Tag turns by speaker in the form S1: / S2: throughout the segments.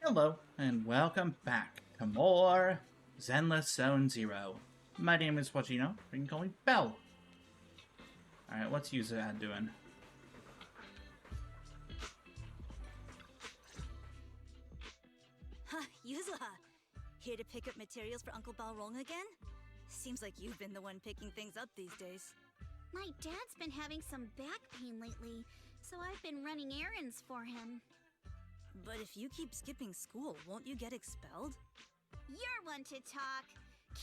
S1: Hello, and welcome back to more Zenless Zone Zero. My name is Wachino. You can call me Bell. Alright, what's Yuza doing?
S2: Huh, Yuzla. Here to pick up materials for Uncle Balrong again? Seems like you've been the one picking things up these days.
S3: My dad's been having some back pain lately, so I've been running errands for him.
S2: But if you keep skipping school, won't you get expelled?
S3: You're one to talk.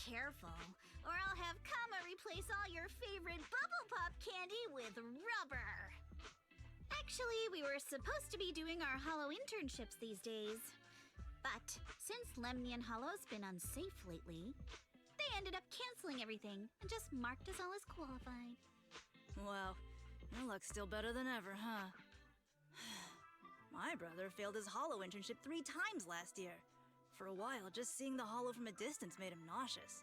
S3: Careful, or I'll have Kama replace all your favorite Bubble Pop candy with rubber. Actually, we were supposed to be doing our Hollow internships these days. But since Lemnian Hollow's been unsafe lately, they ended up canceling everything and just marked us all as qualified.
S2: Wow, your luck's still better than ever, huh? My brother failed his Hollow internship 3 times last year. For a while, just seeing the Hollow from a distance made him nauseous.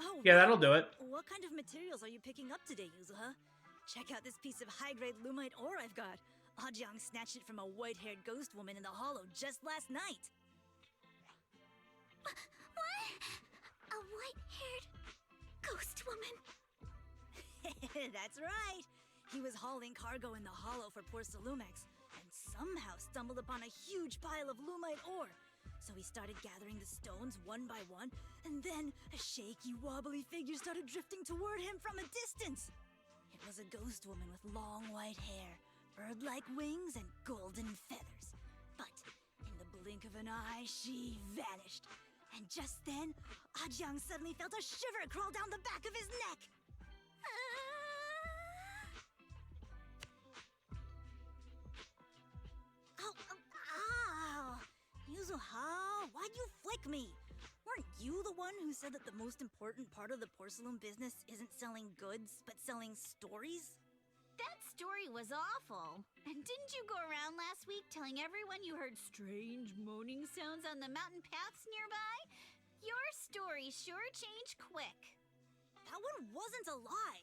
S2: Oh,
S1: Yeah, that'll do it.
S2: What kind of materials are you picking up today, Yuzuha? Check out this piece of high-grade lumite ore I've got. Ajang snatched it from a white-haired ghost woman in the Hollow just last night.
S3: What? A white-haired ghost woman?
S2: That's right. He was hauling cargo in the Hollow for poor Salumex, and somehow stumbled upon a huge pile of lumite ore. So he started gathering the stones one by one, and then a shaky, wobbly figure started drifting toward him from a distance. It was a ghost woman with long white hair, bird-like wings, and golden feathers. But in the blink of an eye, she vanished. And just then, Ajang suddenly felt a shiver crawl down the back of his neck. Ow, ow, ow! Yuzuha, why'd you flick me? Weren't you the one who said that the most important part of the porcelain business isn't selling goods, but selling stories?
S3: That story was awful. And didn't you go around last week telling everyone you heard strange moaning sounds on the mountain paths nearby? Your story sure changed quick.
S2: That one wasn't a lie.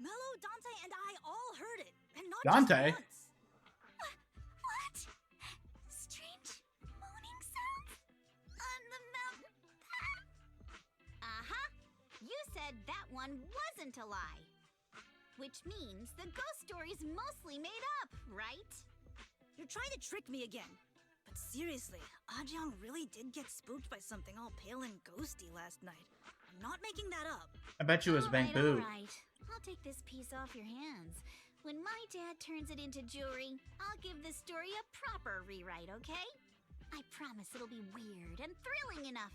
S2: Mello, Dante, and I all heard it, and not
S1: Dante?
S2: just once.
S3: What? Strange moaning sounds? On the mountain path? Uh-huh. You said that one wasn't a lie. Which means the ghost story's mostly made up, right?
S2: You're trying to trick me again. But seriously, Ajang really did get spooked by something all pale and ghosty last night. I'm not making that up.
S1: I bet you it was Bamboo.
S3: All right. I'll take this piece off your hands. When my dad turns it into jewelry, I'll give this story a proper rewrite, okay? I promise it'll be weird and thrilling enough.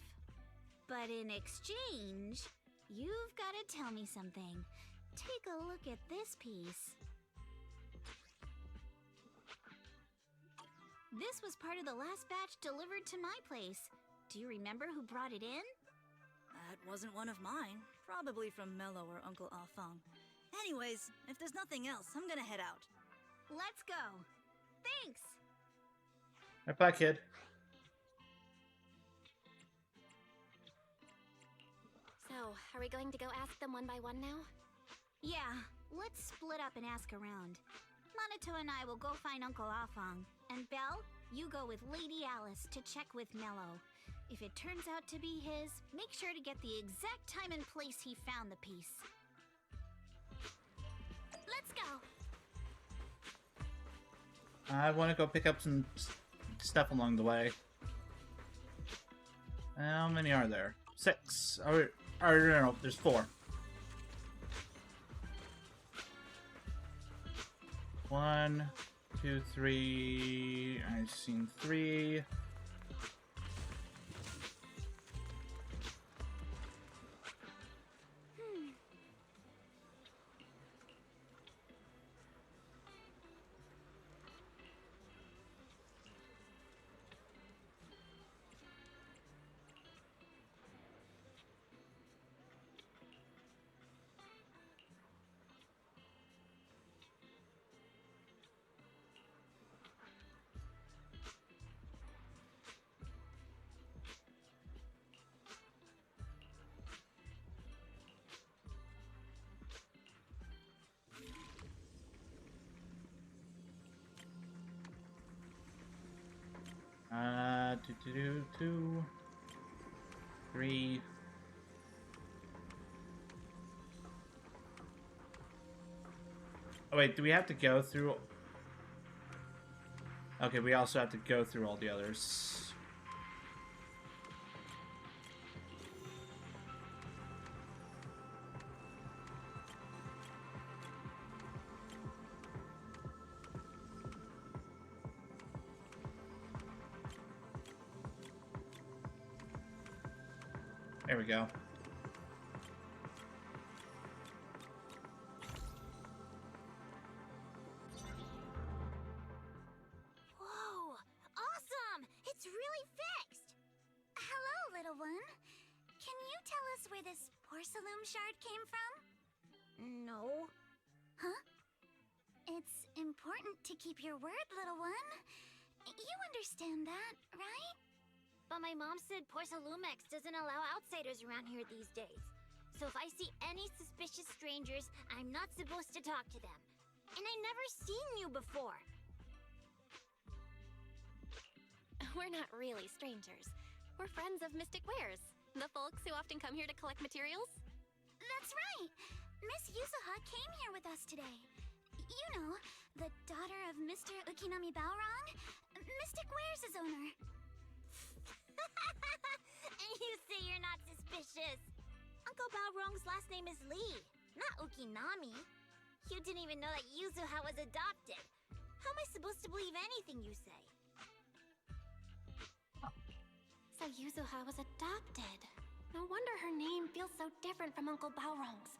S3: But in exchange, you've got to tell me something. Take a look at this piece. This was part of the last batch delivered to my place. Do you remember who brought it in?
S2: That wasn't one of mine. Probably from Mello or Uncle Afang. Anyways, if there's nothing else, I'm gonna head out.
S3: Let's go. Thanks.
S1: Right back, kid.
S4: So, are we going to go ask them one by one now?
S3: Yeah, let's split up and ask around. Monato and I will go find Uncle Afang. And Belle, you go with Lady Alice to check with Mello. If it turns out to be his, make sure to get the exact time and place he found the piece. Let's go!
S1: I want to go pick up some stuff along the way. How many are there? 6. No, there's 4. 1, 2, 3. I've seen 3. Two, 3. Oh wait, do we have to go through? Okay, we also have to go through all the others. There we go.
S3: Whoa! Awesome! It's really fixed! Hello, little one. Can you tell us where this porcelain shard came from? No. Huh? It's important to keep your word, little one. You understand that, right?
S4: But my mom said Porcelumex doesn't allow outsiders around here these days. So if I see any suspicious strangers, I'm not supposed to talk to them. And I've never seen you before. We're not really strangers. We're friends of Mystic Wares, the folks who often come here to collect materials.
S3: That's right! Miss Yuzuha came here with us today. You know, the daughter of Mr. Ukinami Balrog, Mystic Wares' owner.
S4: And you say you're not suspicious. Uncle Balrog's last name is Lee, not Ukinami. You didn't even know that Yuzuha was adopted. How am I supposed to believe anything you say? So Yuzuha was adopted. No wonder her name feels so different from Uncle Balrog's.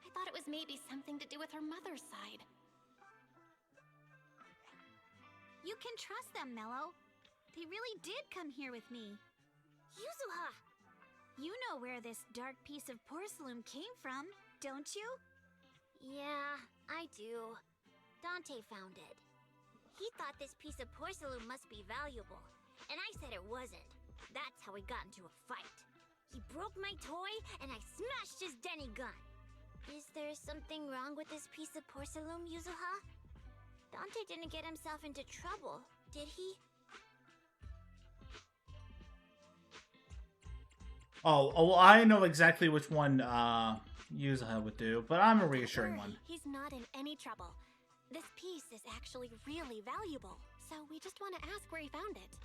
S4: I thought it was maybe something to do with her mother's side.
S3: You can trust them, Mello. They really did come here with me.
S4: Yuzuha!
S3: You know where this dark piece of porcelain came from, don't you?
S4: Yeah, I do. Dante found it. He thought this piece of porcelain must be valuable, and I said it wasn't. That's how we got into a fight. He broke my toy, and I smashed his Denny gun. Is there something wrong with this piece of porcelain, Yuzuha? Dante didn't get himself into trouble, did he?
S1: Oh, well, I know exactly which one Yuzuha would do, but I'm a reassuring one.
S4: He's not in any trouble. This piece is actually really valuable, so we just want to ask where he found it.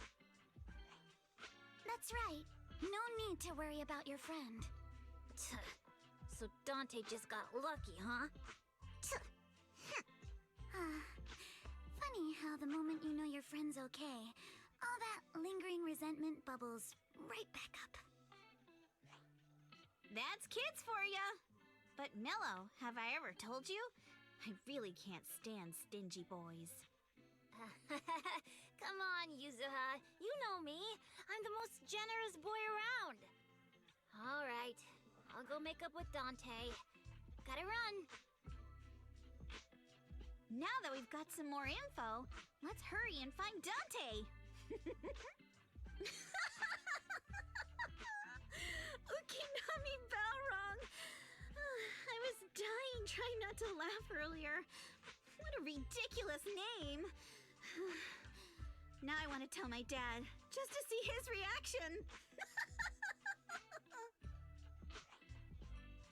S3: That's right. No need to worry about your friend.
S4: So Dante just got lucky, huh?
S3: Funny how the moment you know your friend's okay, all that lingering resentment bubbles right back up. That's kids for ya! But Mello, have I ever told you? I really can't stand stingy boys.
S4: Come on, Yuzuha. You know me. I'm the most generous boy around. All right. I'll go make up with Dante. Gotta run.
S3: Now that we've got some more info, let's hurry and find Dante! Ukinami Balrog! I was dying trying not to laugh earlier. What a ridiculous name! Now I want to tell my dad, just to see his reaction!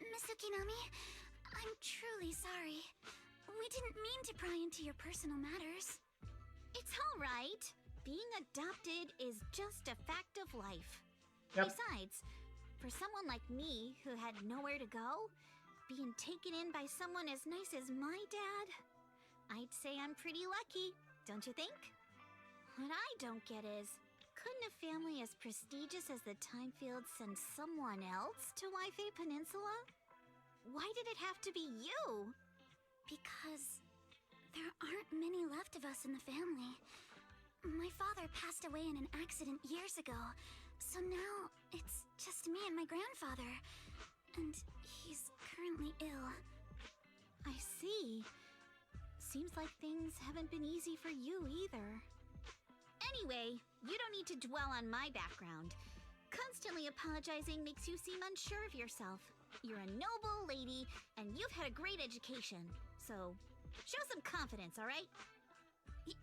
S3: Miss Ukinami, I'm truly sorry. We didn't mean to pry into your personal matters. It's all right. Being adopted is just a fact of life.
S1: Yep.
S3: Besides, for someone like me who had nowhere to go, being taken in by someone as nice as my dad, I'd say I'm pretty lucky, don't you think? What I don't get is, couldn't a family as prestigious as the Timefields send someone else to Waifei Peninsula? Why did it have to be you? Because there aren't many left of us in the family. My father passed away in an accident years ago, so now it's just me and my grandfather. And he's currently ill. I see. Seems like things haven't been easy for you either. Anyway, you don't need to dwell on my background. Constantly apologizing makes you seem unsure of yourself. You're a noble lady, and you've had a great education. So, show some confidence, alright?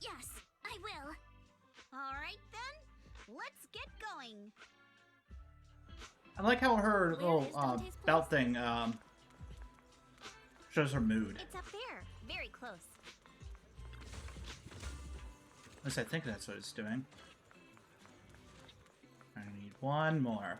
S3: Yes, I will. Alright then, let's get going.
S1: I like how her
S3: Where
S1: little
S3: is Dante's
S1: belt
S3: place?
S1: thing shows her mood.
S3: It's up there, very close.
S1: At least I think that's what it's doing. I need one more.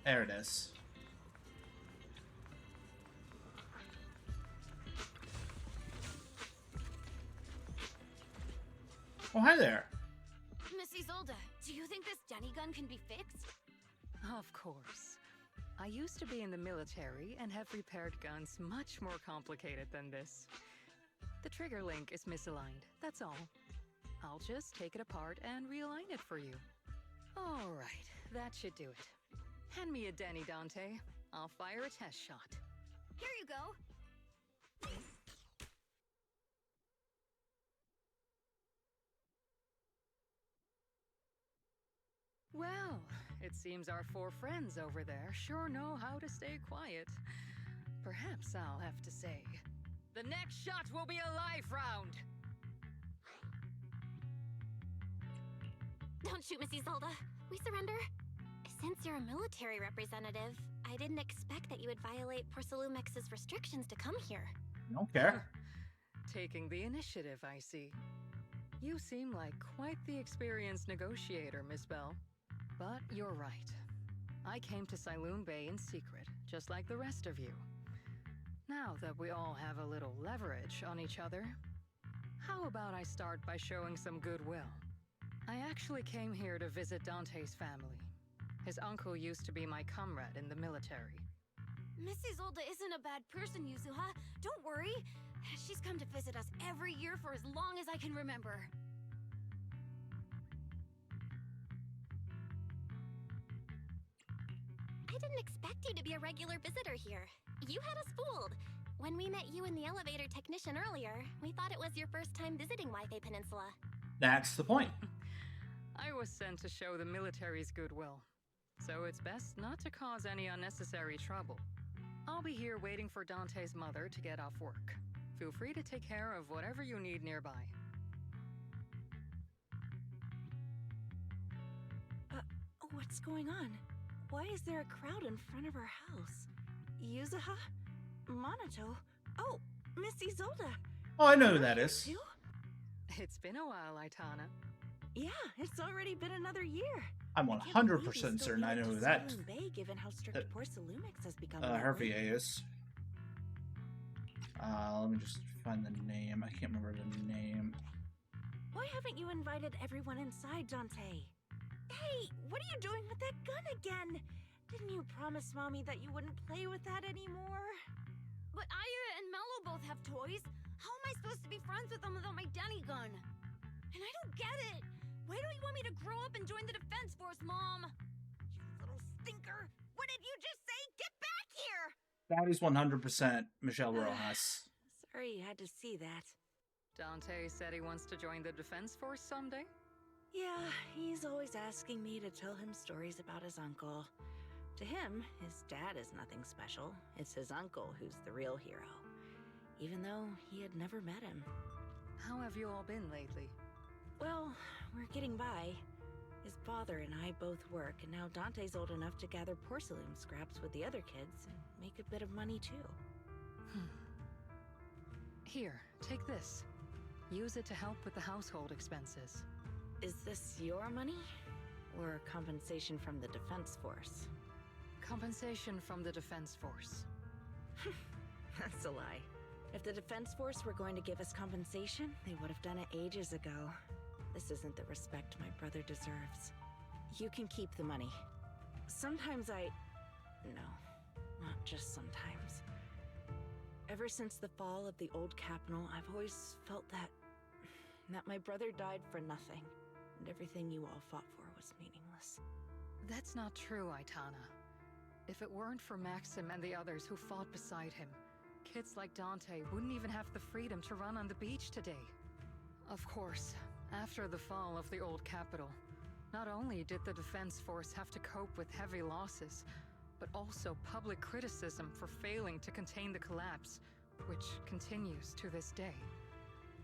S1: There it is. Oh, hi there.
S5: Miss Isolde, do you think this Denny gun can be fixed?
S6: Of course. I used to be in the military and have repaired guns much more complicated than this. The trigger link is misaligned, that's all. I'll just take it apart and realign it for you. All right, that should do it. Hand me a Denny, Dante. I'll fire a test shot.
S5: Here you go.
S6: Well, it seems our four friends over there sure know how to stay quiet. Perhaps I'll have to say, the next shot will be a life round!
S4: Don't shoot, Miss Isolde. We surrender. Since you're a military representative, I didn't expect that you would violate Porcelumex's restrictions to come here.
S1: I don't care.
S6: Taking the initiative, I see. You seem like quite the experienced negotiator, Miss Bell. But you're right. I came to Siloon Bay in secret, just like the rest of you. Now that we all have a little leverage on each other, how about I start by showing some goodwill? I actually came here to visit Dante's family. His uncle used to be my comrade in the military.
S5: Miss Isolde isn't a bad person, Yuzuha. Don't worry. She's come to visit us every year for as long as I can remember.
S4: I didn't expect you to be a regular visitor here. You had us fooled. When we met you and the elevator technician earlier, we thought it was your first time visiting Wi-Fi Peninsula.
S1: That's the point.
S6: I was sent to show the military's goodwill, so it's best not to cause any unnecessary trouble. I'll be here waiting for Dante's mother to get off work. Feel free to take care of whatever you need nearby.
S2: What's going on? Why is there a crowd in front of our house? Yuzuha? Monato? Oh, Miss Isolde!
S1: Oh, I know who that is.
S2: You?
S6: It's been a while, Aitana.
S2: Yeah, it's already been another year.
S1: I'm
S2: I can't believe you
S1: 100%
S2: still
S1: certain I
S2: made it
S1: know
S2: to
S1: who that
S2: Siloon Bay, given how strict
S1: that-
S2: Porcelumix has become.
S1: her
S2: lately.
S1: VA is. Let me just find the name. I can't remember the name.
S2: Why haven't you invited everyone inside, Dante? Hey, what are you doing with that gun again? Didn't you promise Mommy that you wouldn't play with that anymore?
S5: But Aya and Mello both have toys. How am I supposed to be friends with them without my Denny gun? And I don't get it. Why don't you want me to grow up and join the Defense Force, Mom?
S2: You little stinker! What did you just say? Get back here!
S1: That is 100% Michelle Rojas.
S2: Sorry you had to see that.
S6: Dante said he wants to join the Defense Force someday?
S2: Yeah, he's always asking me to tell him stories about his uncle. To him, his dad is nothing special. It's his uncle who's the real hero. Even though he had never met him.
S6: How have you all been lately?
S2: Well, we're getting by. His father and I both work, and now Dante's old enough to gather porcelain scraps with the other kids and make a bit of money too.
S6: Here, take this. Use it to help with the household expenses.
S2: Is this your money? Or compensation from the Defense Force?
S6: Compensation from the Defense Force.
S2: That's a lie. If the Defense Force were going to give us compensation, they would have done it ages ago. This isn't the respect my brother deserves. You can keep the money. Sometimes No, not just sometimes. Ever since the fall of the old capital, I've always felt that my brother died for nothing, and everything you all fought for was meaningless.
S6: That's not true, Aitana. If it weren't for Maxim and the others who fought beside him, kids like Dante wouldn't even have the freedom to run on the beach today. Of course, after the fall of the old capital, Not only did the Defense Force have to cope with heavy losses, but also public criticism for failing to contain the collapse, which continues to this day.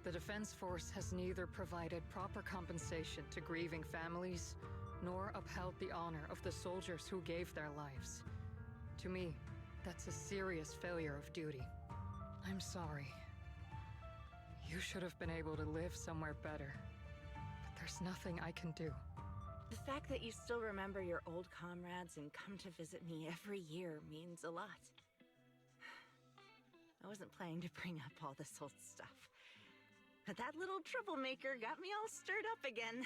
S6: The Defense Force has neither provided proper compensation to grieving families, nor upheld the honor of the soldiers who gave their lives. To me, that's a serious failure of duty. I'm sorry. You should have been able to live somewhere better, but there's nothing I can do.
S7: The fact that you still remember your old comrades and come to visit me every year means a lot. I wasn't planning to bring up all this old stuff, but that little troublemaker got me all stirred up again.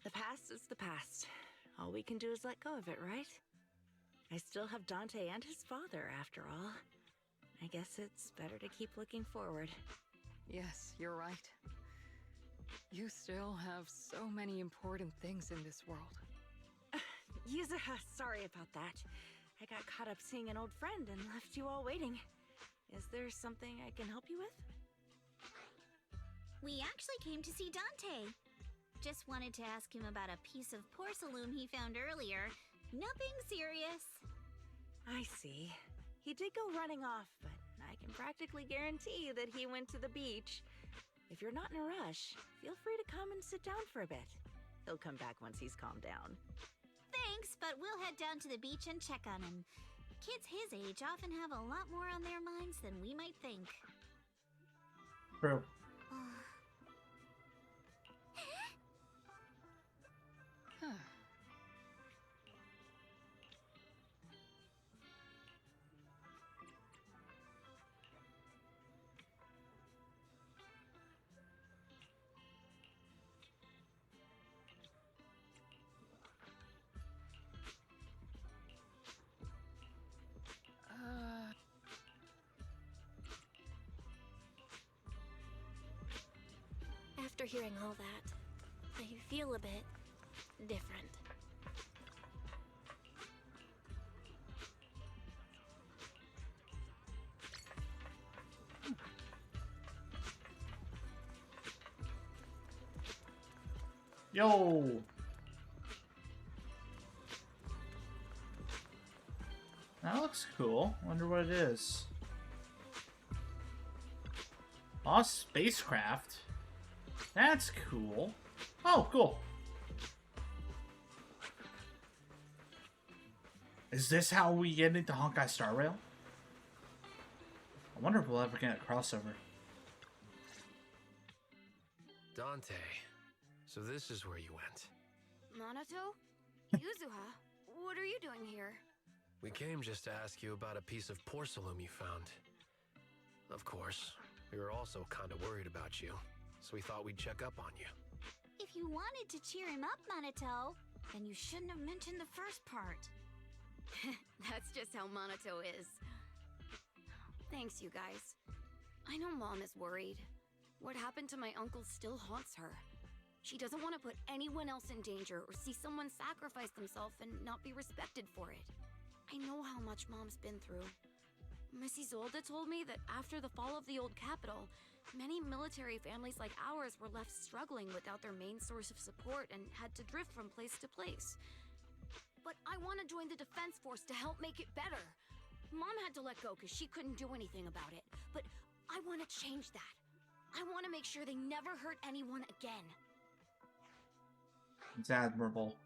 S7: The past is the past. All we can do is let go of it, right? I still have Dante and his father, after all. I guess it's better to keep looking forward.
S6: Yes, you're right. You still have so many important things in this world.
S7: Yuzuha, sorry about that. I got caught up seeing an old friend and left you all waiting. Is there something I can help you with?
S3: We actually came to see Dante. Just wanted to ask him about a piece of porcelain he found earlier. Nothing serious.
S7: I see. He did go running off, but I can practically guarantee that he went to the beach. If you're not in a rush, feel free to come and sit down for a bit. He'll come back once he's calmed down.
S3: Thanks, but we'll head down to the beach and check on him. Kids his age often have a lot more on their minds than we might think.
S1: True.
S6: Huh.
S4: After hearing all that, I feel a bit different.
S1: Yo! That looks cool. Wonder what it is. Oh, spacecraft. That's cool. Oh, cool. Is this how we get into Honkai Star Rail? I wonder if we'll ever get a crossover.
S8: Dante, so this is where you went.
S5: Minato? Yuzuha? What are you doing here?
S8: We came just to ask you about a piece of porcelain you found. Of course, we were also kind of worried about you, so we thought we'd check up on you.
S3: If you wanted to cheer him up, Minato, then you shouldn't have mentioned the first part.
S5: That's just how Minato is. Thanks, you guys. I know Mom is worried. What happened to my uncle still haunts her. She doesn't want to put anyone else in danger or see someone sacrifice themselves and not be respected for it. I know how much Mom's been through. Miss Isolde told me that after the fall of the old capital, many military families like ours were left struggling without their main source of support and had to drift from place to place. But I want to join the Defense Force to help make it better. Mom had to let go because she couldn't do anything about it. But I want to change that. I want to make sure they never hurt anyone again.
S1: It's admirable.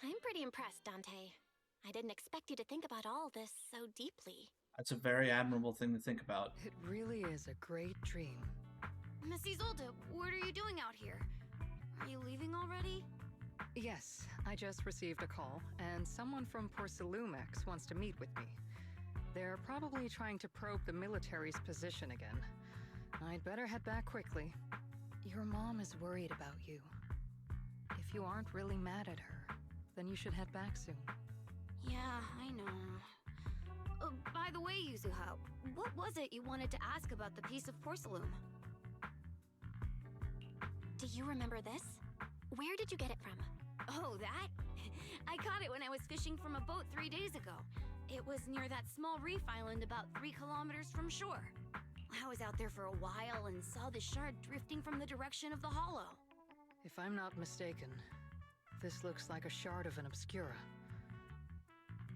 S4: I'm pretty impressed, Dante. I didn't expect you to think about all this so deeply.
S1: That's a very admirable thing to think about.
S6: It really is a great dream.
S5: Miss Isolde, what are you doing out here? Are you leaving already?
S6: Yes, I just received a call, and someone from Porcelumex wants to meet with me. They're probably trying to probe the military's position again. I'd better head back quickly. Your mom is worried about you. If you aren't really mad at her, then you should head back soon.
S5: Yeah, I know. By the way, Yuzuha, what was it you wanted to ask about the piece of porcelain?
S4: Do you remember this? Where did you get it from?
S5: Oh, that? I caught it when I was fishing from a boat 3 days ago. It was near that small reef island about 3 kilometers from shore. I was out there for a while and saw the shard drifting from the direction of the hollow.
S6: If I'm not mistaken, this looks like a shard of an Obscura.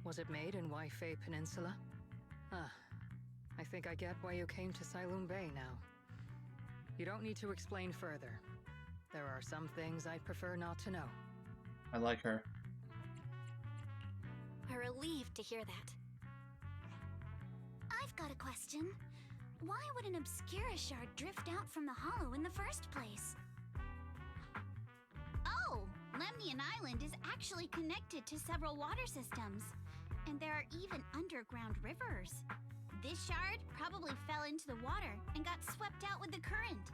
S6: Was it made in Waifei Peninsula? Ah, I think I get why you came to Sailoon Bay now. You don't need to explain further. There are some things I'd prefer not to know.
S1: I like her.
S4: I'm relieved to hear that. I've got a question. Why would an Obscura shard drift out from the hollow in the first place?
S3: Oh, Lemnian Island is actually connected to several water systems. And there are even underground rivers. This shard probably fell into the water and got swept out with the current.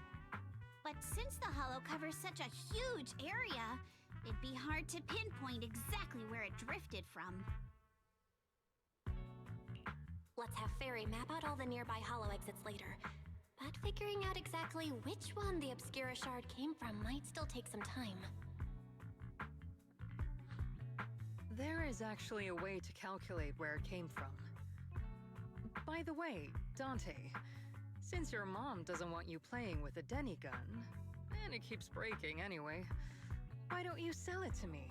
S3: But since the hollow covers such a huge area, it'd be hard to pinpoint exactly where it drifted from.
S4: Let's have Fairy map out all the nearby hollow exits later. But figuring out exactly which one the Obscura shard came from might still take some time.
S6: There is actually a way to calculate where it came from. By the way, Dante, since your mom doesn't want you playing with a Denny gun, and it keeps breaking anyway, why don't you sell it to me?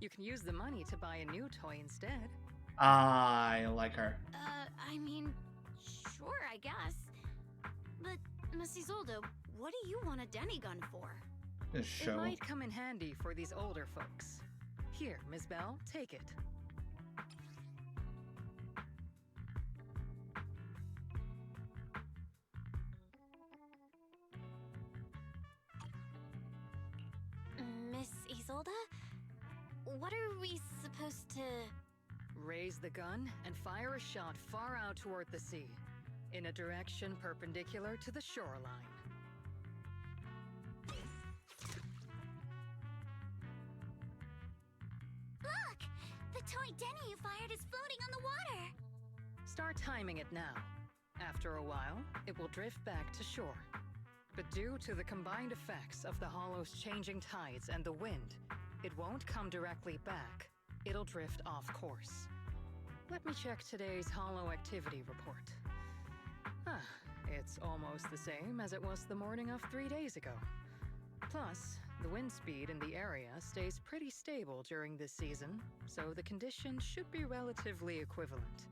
S6: You can use the money to buy a new toy instead.
S1: I like her.
S5: I mean, sure, I guess. But, Miss Isolde, what do you want a Denny gun for?
S1: This show.
S6: It might come in handy for these older folks. Here, Miss Bell, take it.
S4: Miss Isolde? What are we supposed to...
S6: Raise the gun and fire a shot far out toward the sea, in a direction perpendicular to the shoreline.
S4: Look! The toy Denny you fired is floating on the water!
S6: Start timing it now. After a while, it will drift back to shore. But due to the combined effects of the hollow's changing tides and the wind, it won't come directly back. It'll drift off course. Let me check today's hollow activity report. It's almost the same as it was the morning of 3 days ago. Plus, the wind speed in the area stays pretty stable during this season, so the conditions should be relatively equivalent.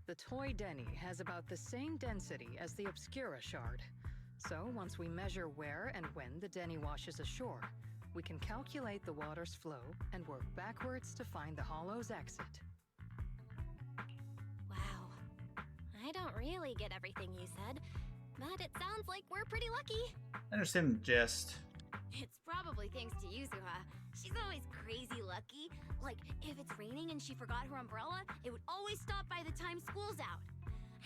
S6: The toy Denny has about the same density as the Obscura shard, so once we measure where and when the Denny washes ashore, we can calculate the water's flow and work backwards to find the hollow's exit.
S4: Wow. I don't really get everything you said, but it sounds like we're pretty lucky.
S1: I understand the gist.
S5: It's probably thanks to Yuzuha. She's always crazy lucky. Like, if it's raining and she forgot her umbrella, it would always stop by the time school's out.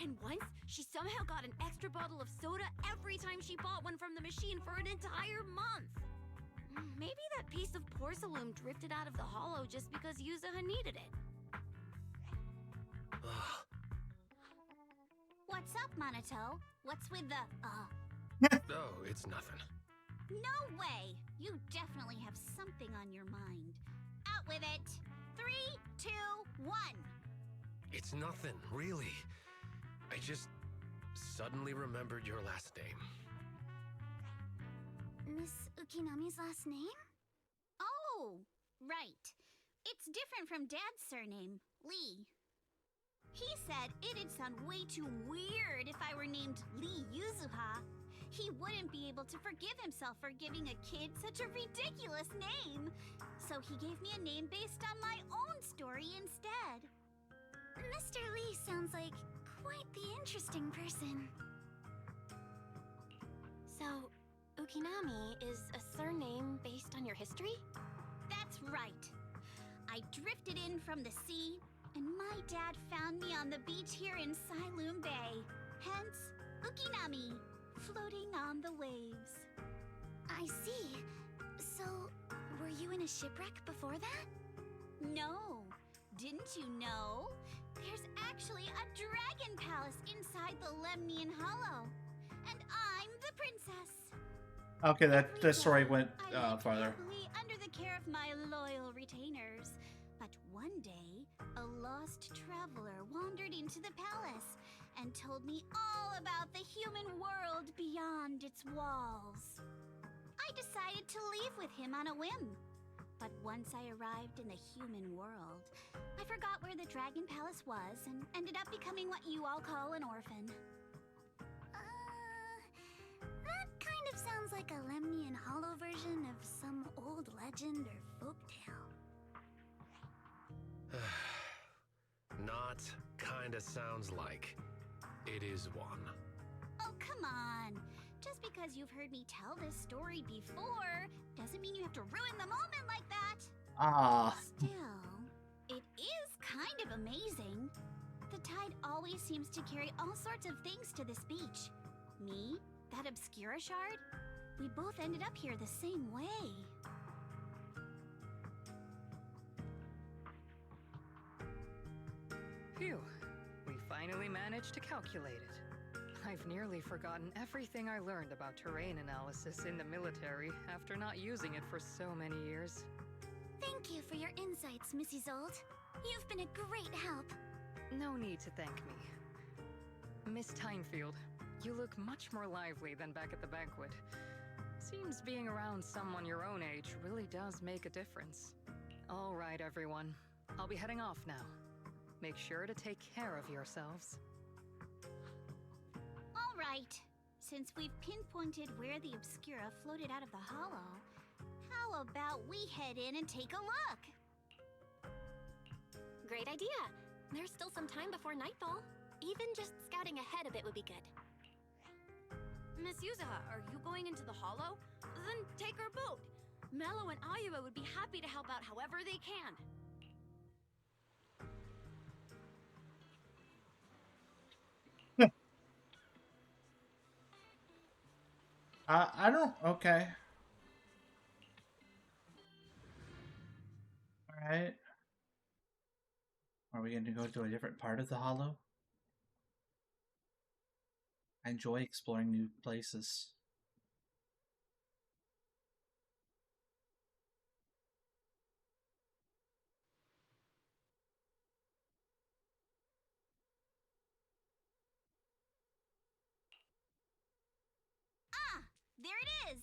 S5: And once, she somehow got an extra bottle of soda every time she bought one from the machine for an entire month. Maybe that piece of porcelain drifted out of the hollow just because Yuzuha needed it.
S3: What's up, Monato? What's with the,
S8: Oh, it's nothing.
S3: No way! You definitely have something on your mind. Out with it! 3, 2, 1!
S8: It's nothing, really. I just suddenly remembered your last name.
S4: Miss Ukinami's last name?
S3: Oh, right. It's different from Dad's surname, Lee. He said it'd sound way too weird if I were named Lee Yuzuha. He wouldn't be able to forgive himself for giving a kid such a ridiculous name. So he gave me a name based on my own story instead.
S4: Mr. Lee sounds like quite the interesting person. So, Ukinami is a surname based on your history?
S3: That's right. I drifted in from the sea, and my dad found me on the beach here in Sailoon Bay. Hence, Ukinami, floating on the waves.
S4: I see. So, were you in a shipwreck before that?
S3: No. Didn't you know? There's actually a dragon palace inside the Lemnian Hollow. And I'm the princess.
S1: Okay, that
S3: Every
S1: the story
S3: day,
S1: went
S3: I lived
S1: farther.
S3: happily under the care of my loyal retainers. But one day, a lost traveler wandered into the palace and told me all about the human world beyond its walls. I decided to leave with him on a whim. But once I arrived in the human world, I forgot where the Dragon Palace was and ended up becoming what you all call an orphan. That kind of sounds like a Lemnian Hollow version of some old legend or folktale.
S8: Not kinda sounds like. It is one.
S3: Oh, come on. Just because you've heard me tell this story before doesn't mean you have to ruin the moment like that.
S1: Ah.
S3: Still, it is kind of amazing. The tide always seems to carry all sorts of things to this beach. Me, that Obscura shard, we both ended up here the same way.
S6: Phew. We finally managed to calculate it. I've nearly forgotten everything I learned about terrain analysis in the military after not using it for so many years.
S3: Thank you for your insights, Mrs. Zold. You've been a great help.
S6: No need to thank me. Miss Timefield, you look much more lively than back at the banquet. Seems being around someone your own age really does make a difference. All right, everyone. I'll be heading off now. Make sure to take care of yourselves.
S3: All right. Since we've pinpointed where the Obscura floated out of the hollow, how about we head in and take a look?
S5: Great idea. There's still some time before nightfall. Even just scouting ahead a bit would be good. Miss Yuzaha, are you going into the hollow? Then take our boat. Mello and Ayuba would be happy to help out however they can.
S1: I don't. Okay. All right. Are we going to go to a different part of the hollow? I enjoy exploring new places.
S3: Ah, there it is.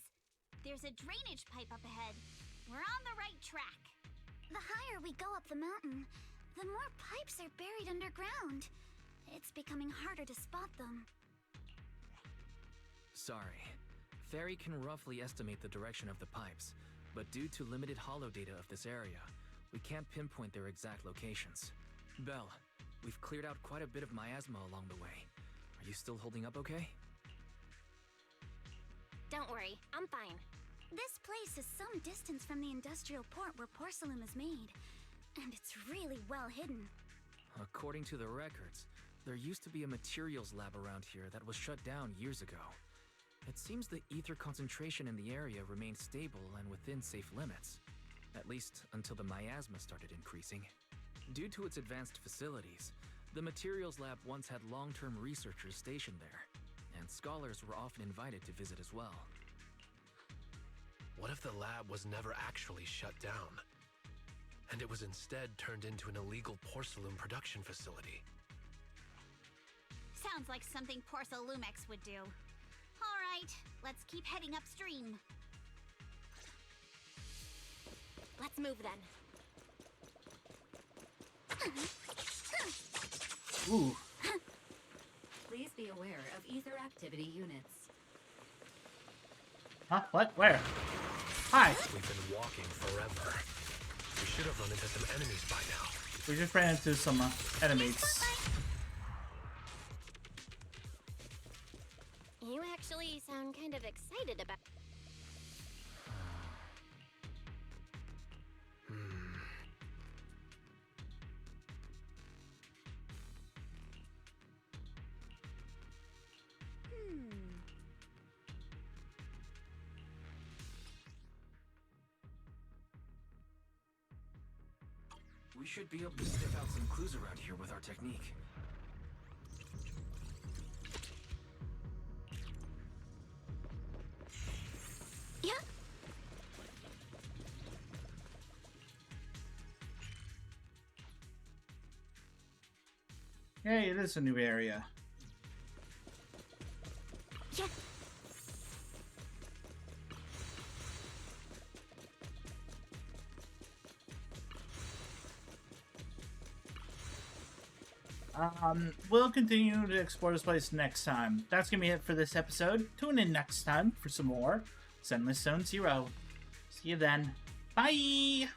S3: There's a drainage pipe up ahead. We're on the right track. The higher we go up the mountain, the more pipes are buried underground. It's becoming harder to spot them.
S9: Sorry. Fairy can roughly estimate the direction of the pipes, but due to limited hollow data of this area, we can't pinpoint their exact locations. Belle, we've cleared out quite a bit of miasma along the way. Are you still holding up okay?
S3: Don't worry, I'm fine. This place is some distance from the industrial port where porcelain is made, and it's really well hidden.
S9: According to the records, there used to be a materials lab around here that was shut down years ago. It seems the ether concentration in the area remained stable and within safe limits, at least until the miasma started increasing. Due to its advanced facilities, the materials lab once had long-term researchers stationed there, and scholars were often invited to visit as well.
S8: What if the lab was never actually shut down? And it was instead turned into an illegal porcelain production facility?
S3: Sounds like something Porcelumex would do. All right, let's keep heading upstream.
S5: Let's move then.
S1: Ooh.
S10: Please be aware of ether activity units.
S1: Huh? What? Where? Hi.
S8: We've been walking forever. We should have run into some enemies by now.
S1: We just ran into some enemies.
S5: You actually sound kind of excited about...
S9: We should be able to sniff out some clues around here with our technique.
S3: Yeah?
S1: Hey, it is a new area. We'll continue to explore this place next time. That's gonna be it for this episode. Tune in next time for some more Zenless Zone Zero. See you then. Bye!